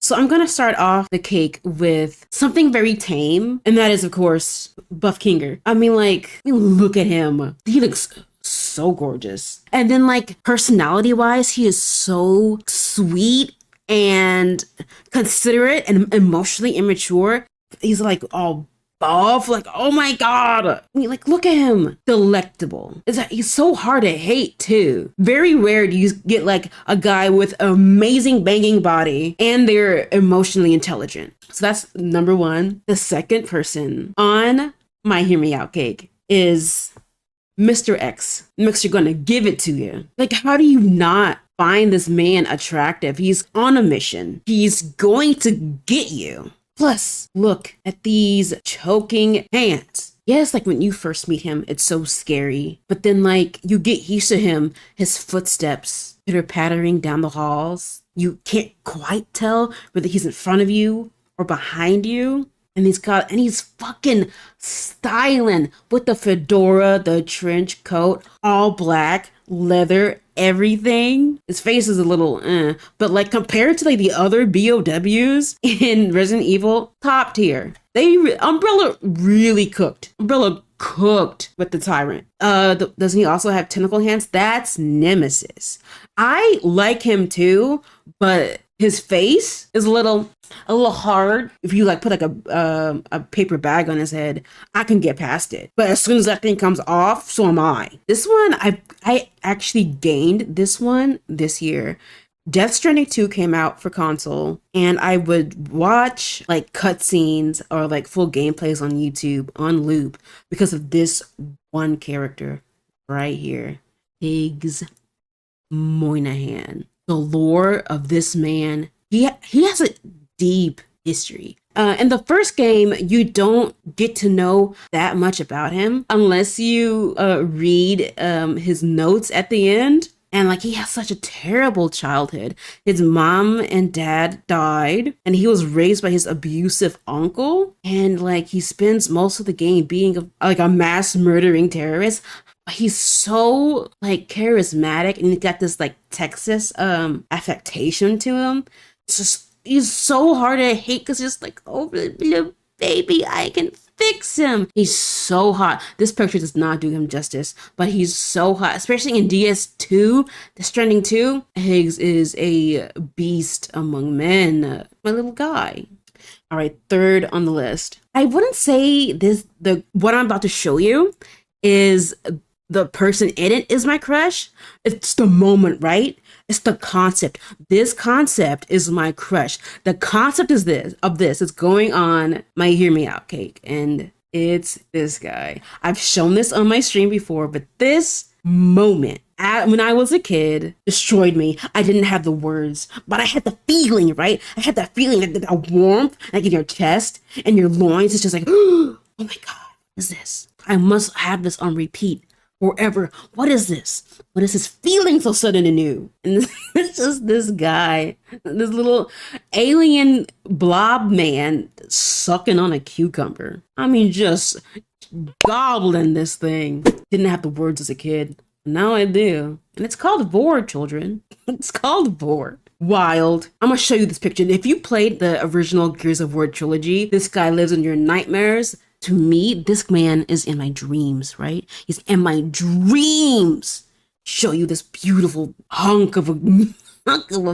So I'm going to start off the cake with something very tame. And that is, of course, Buff Kinger. I mean, look at him. He looks so gorgeous. And then personality wise, he is so sweet and considerate and emotionally immature. He's all buff, oh my god. I mean, look at him. Delectable. He's so hard to hate too. Very rare do you get a guy with amazing banging body and they're emotionally intelligent. So that's number one. The second person on my Hear Me Out cake is Mr. X. Mr. Gonna give it to you. How do you not find this man attractive? He's on a mission. He's going to get you. Plus, look at these choking hands. Yes, when you first meet him, it's so scary. But then you get used to him, his footsteps pitter-pattering down the halls. You can't quite tell whether he's in front of you or behind you. And he's fucking styling with the fedora, the trench coat, all black, leather, everything. His face is a little but compared to the other BOWs in Resident Evil, top tier. Umbrella really cooked. Umbrella cooked with the tyrant. Doesn't he also have tentacle hands? That's Nemesis. I like him too, but his face is a little hard. If you put a paper bag on his head, I can get past it. But as soon as that thing comes off, so am I. This one, I actually gained this one this year. Death Stranding 2 came out for console, and I would watch cutscenes or full gameplays on YouTube on loop because of this one character right here, Higgs Monaghan. The lore of this man, he has a deep history. In the first game, you don't get to know that much about him unless you read his notes at the end. And he has such a terrible childhood. His mom and dad died, and he was raised by his abusive uncle. And he spends most of the game being a mass murdering terrorist. He's so charismatic, and he's got this Texas affectation to him. It's just, he's so hard to hate because he's oh little baby, I can fix him. He's so hot. This picture does not do him justice, but he's so hot, especially in DS2, Death Stranding 2. Higgs is a beast among men. My little guy. All right, third on the list. I wouldn't say what I'm about to show you is the person in it is my crush. It's the moment, right? It's the concept. This concept is my crush. The concept is this is going on my Hear Me Out cake, and it's this guy. I've shown this on my stream before, but this moment when I was a kid destroyed me. I didn't have the words, but I had the feeling, right? I had that feeling, a warmth, in your chest and your loins. It's just oh my God, what is this? I must have this on repeat forever. What is this? What is this feeling so sudden and new? And it's just this guy, this little alien blob man sucking on a cucumber. I mean, just gobbling this thing. Didn't have the words as a kid. Now I do. And it's called Vor, children. It's called Vor. Wild. I'm gonna show you this picture. If you played the original Gears of War trilogy, this guy lives in your nightmares. To me, this man is in my dreams, right? He's in my dreams. Show you this beautiful hunk of a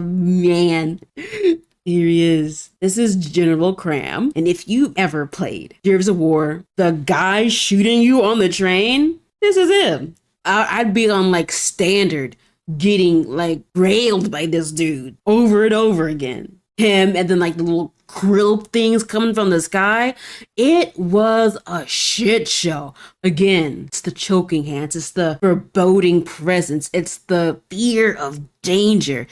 man. Here he is. This is General Cram. And if you ever played Gears of War, the guy shooting you on the train, this is him. I'd be on standard, getting railed by this dude over and over again. Him, and then the little krill things coming from the sky. It was a shit show. Again, it's the choking hands, it's the foreboding presence, it's the fear of danger.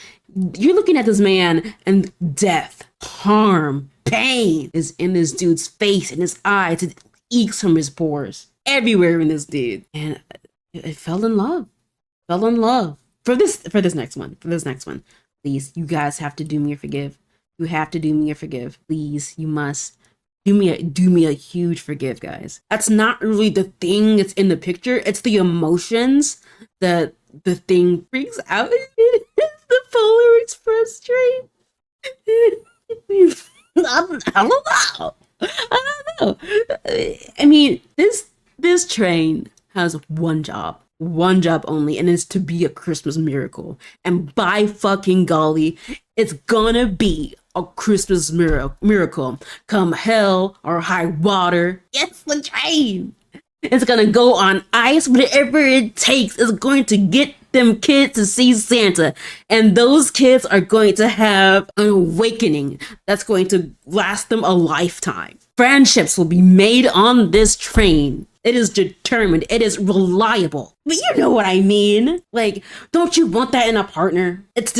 You're looking at this man, and death, harm, pain is in this dude's face, in his eyes. It eeks from his pores everywhere in this dude. And I fell in love. For this next one. Please, you guys have to do me a forgive. You have to do me a forgive. Please, you must. Do me a huge forgive, guys. That's not really the thing that's in the picture. It's the emotions that the thing brings out. The Polar Express train. I don't know. I don't know. I mean, this train has one job only, and it's to be a Christmas miracle. And by fucking golly, it's gonna be a Christmas miracle. Come hell or high water, it's the train. It's gonna go on ice, whatever it takes. It's going to get them kids to see Santa. And those kids are going to have an awakening that's going to last them a lifetime. Friendships will be made on this train. It is determined. It is reliable. But you know what I mean. Like, don't you want that in a partner? It's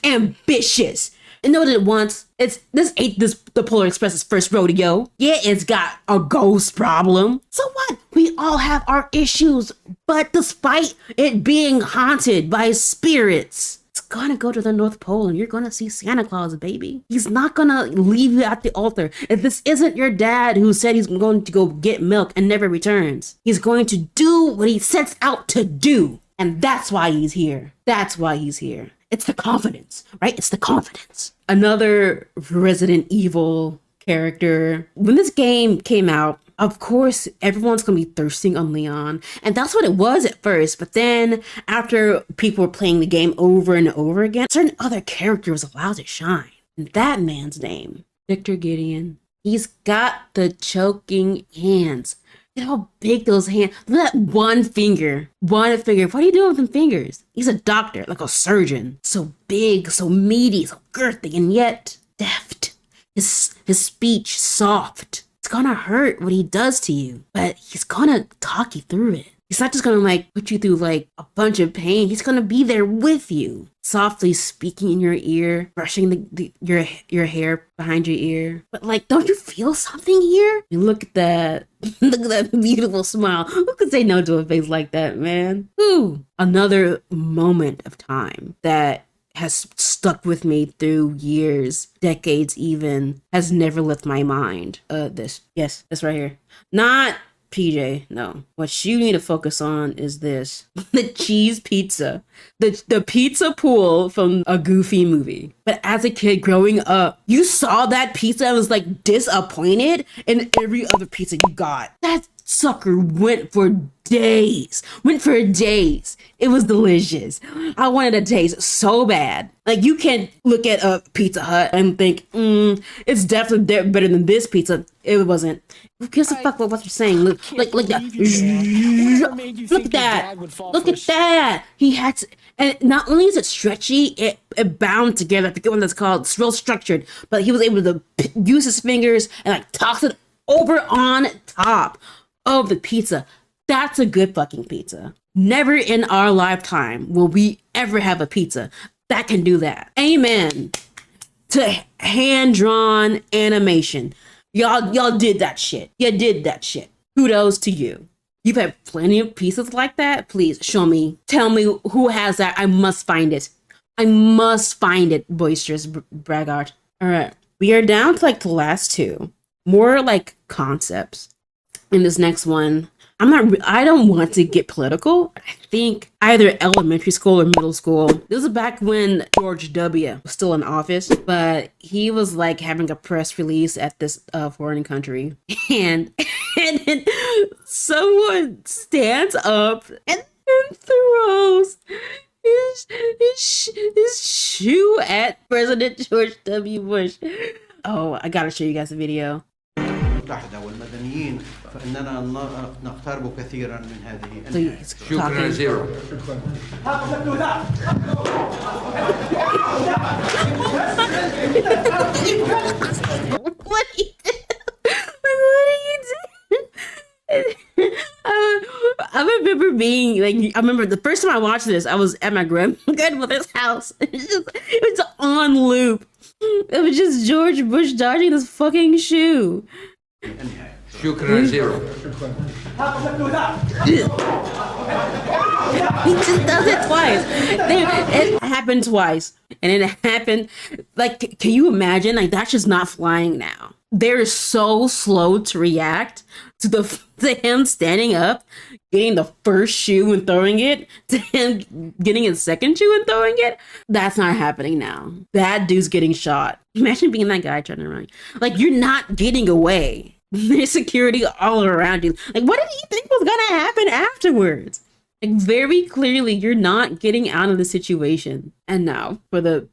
ambitious. You know what it wants? This ain't the Polar Express's first rodeo. Yeah, it's got a ghost problem. So what? We all have our issues, but despite it being haunted by spirits, it's gonna go to the North Pole and you're gonna see Santa Claus, baby. He's not gonna leave you at the altar. If this isn't your dad who said he's going to go get milk and never returns, he's going to do what he sets out to do. And that's why he's here. That's why he's here. It's the confidence, right? It's the confidence. Another Resident Evil character. When this game came out, of course, everyone's going to be thirsting on Leon. And that's what it was at first. But then after people were playing the game over and over again, certain other character was allowed to shine. And that man's name, Victor Gideon. He's got the choking hands. Look how big those hands. Look at that one finger. One finger. What are you doing with them fingers? He's a doctor, like a surgeon. So big, so meaty, so girthy, and yet deft. His speech soft. It's gonna hurt what he does to you, but he's gonna talk you through it. He's not just gonna like put you through like a bunch of pain. He's gonna be there with you, softly speaking in your ear, brushing your hair behind your ear. But like, don't you feel something here? And look at that. Look at that beautiful smile. Who could say no to a face like that, man? Ooh. Another moment of time that has stuck with me through years, decades even, has never left my mind. This right here. Not PJ, no. What you need to focus on is this. The cheese pizza. The pizza pool from a Goofy movie. But as a kid growing up, you saw that pizza and was like disappointed in every other pizza you got. That sucker went for days. It was delicious. I wanted to taste so bad. Like, you can't look at a Pizza Hut and think, it's definitely better than this pizza. It wasn't. Who gives a fuck what you're saying? Look that. Look at that. Look at that. He had to, and not only is it stretchy, it bound together. I forget what that's called. It's real structured. But he was able to use his fingers and like toss it over on top of the pizza. That's a good fucking pizza. Never in our lifetime will we ever have a pizza that can do that. Amen to hand-drawn animation. Y'all did that shit. You did that shit. Kudos to you. You've had plenty of pieces like that. Please show me. Tell me who has that. I must find it. Boisterous braggart. All right. We are down to like the last two. More like concepts. In this next one, I don't want to get political. I think either elementary school or middle school. This was back when George W. was still in office, but he was like having a press release at this foreign country. And then someone stands up and throws his shoe at President George W. Bush. Oh, I gotta show you guys the video. المتحدة والمدنيين فإننا نقترب كثيرا من هذه شكرا زيرو. What are you doing? I remember being like, I remember the first time I watched this, I was at my grandmother's house. It was on loop. It was just George Bush dodging this fucking shoe. شكرا زيرو. He just does it twice. It happened twice. And it happened, like, can you imagine? Like, that's just not flying now. they're so slow to react to him standing up, getting the first shoe and throwing it, to him getting his second shoe and throwing it. That's not happening now. That dude's getting shot. Imagine being that guy trying to run. Like, you're not getting away. There's security all around you. Like, what did he think was gonna happen afterwards? Like, very clearly, you're not getting out of the situation. And now, for the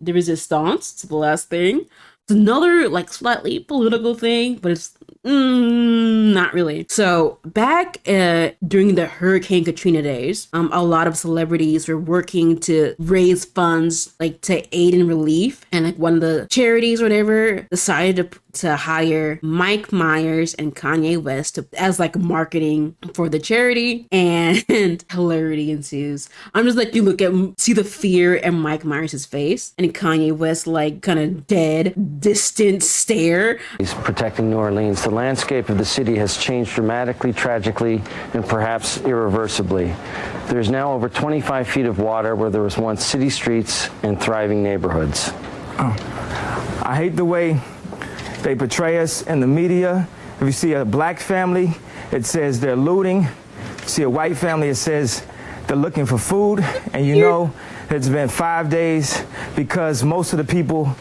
resistance to the last thing. It's another, like, slightly political thing, but it's not really. So back during the Hurricane Katrina days, a lot of celebrities were working to raise funds, like, to aid in relief, and like one of the charities or whatever decided to hire Mike Myers and Kanye West as like marketing for the charity, and hilarity ensues. I'm just like, you see the fear in Mike Myers' face, and Kanye West like kind of dead, distant stare. He's protecting New Orleans. The landscape of the city has changed dramatically, tragically, and perhaps irreversibly. There's now over 25 feet of water where there was once city streets and thriving neighborhoods. I hate the way they portray us in the media. If you see a black family, it says they're looting. You see a white family, it says they're looking for food. And you know it's been 5 days because most of the people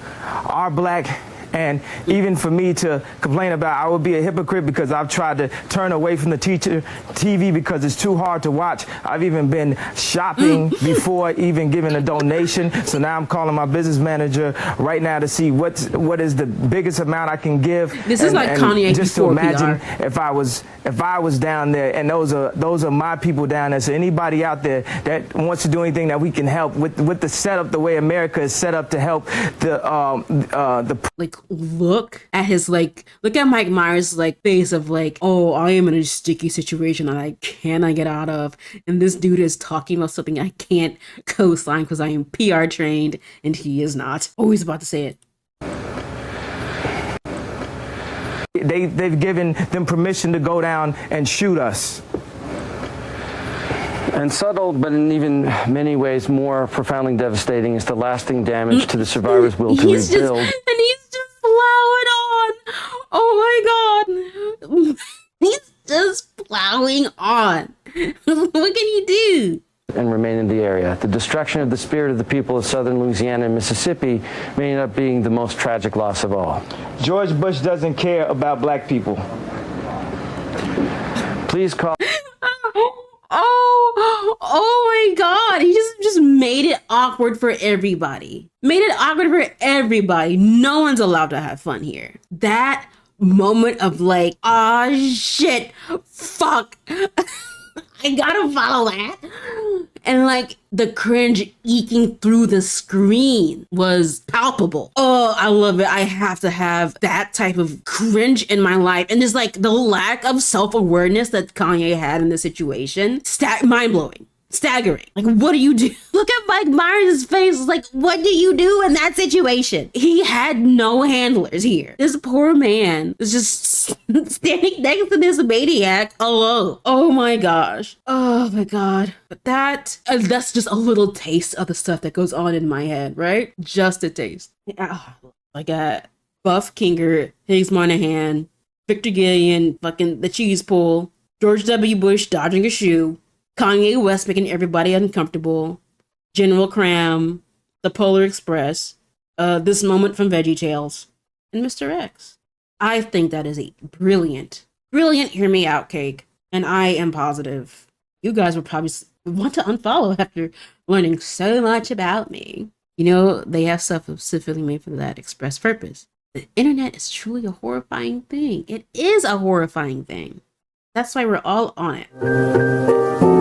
are black. And even for me to complain about, I would be a hypocrite because I've tried to turn away from the TV because it's too hard to watch. I've even been shopping before even giving a donation. So now I'm calling my business manager right now to see what is the biggest amount I can give. This is like Kanye just to imagine PR. if I was down there, and those are my people down there. So anybody out there that wants to do anything that we can help with the setup, the way America is set up to help the like, look at Mike Myers' like face of like, oh, I am in a sticky situation that I cannot get out of, and this dude is talking about something I can't co-sign because I am PR trained and he is not. Always about to say it. They've given them permission to go down and shoot us. And subtle, but in even many ways more profoundly devastating, is the lasting damage to the survivors' will to rebuild. And he's just plowing on. Oh my God. He's just plowing on. What can he do? And remain in the area. The destruction of the spirit of the people of southern Louisiana and Mississippi may end up being the most tragic loss of all. George Bush doesn't care about black people. Please call. Oh my God. He just made it awkward for everybody. Made it awkward for everybody. No one's allowed to have fun here. That moment of like, ah, shit, fuck. I gotta follow that. And like the cringe eking through the screen was palpable. Oh, I love it. I have to have that type of cringe in my life. And just like the lack of self-awareness that Kanye had in this situation, mind-blowing. Staggering. Like, what do you do? Look at Mike Myers' face. Like, what do you do in that situation? He had no handlers here. This poor man is just standing next to this maniac alone. Oh my gosh. Oh my God. But that's just a little taste of the stuff that goes on in my head, right? Just a taste. I got Buff Kinger, Higgs Monaghan, Victor Gideon, fucking the cheese pull, George W. Bush dodging a shoe, Kanye West making everybody uncomfortable, General Cram, The Polar Express, This Moment from VeggieTales, and Mr. X. I think that is a brilliant, hear me out cake. And I am positive you guys will probably want to unfollow after learning so much about me. You know, they have stuff specifically made for that express purpose. The internet is truly a horrifying thing. It is a horrifying thing. That's why we're all on it.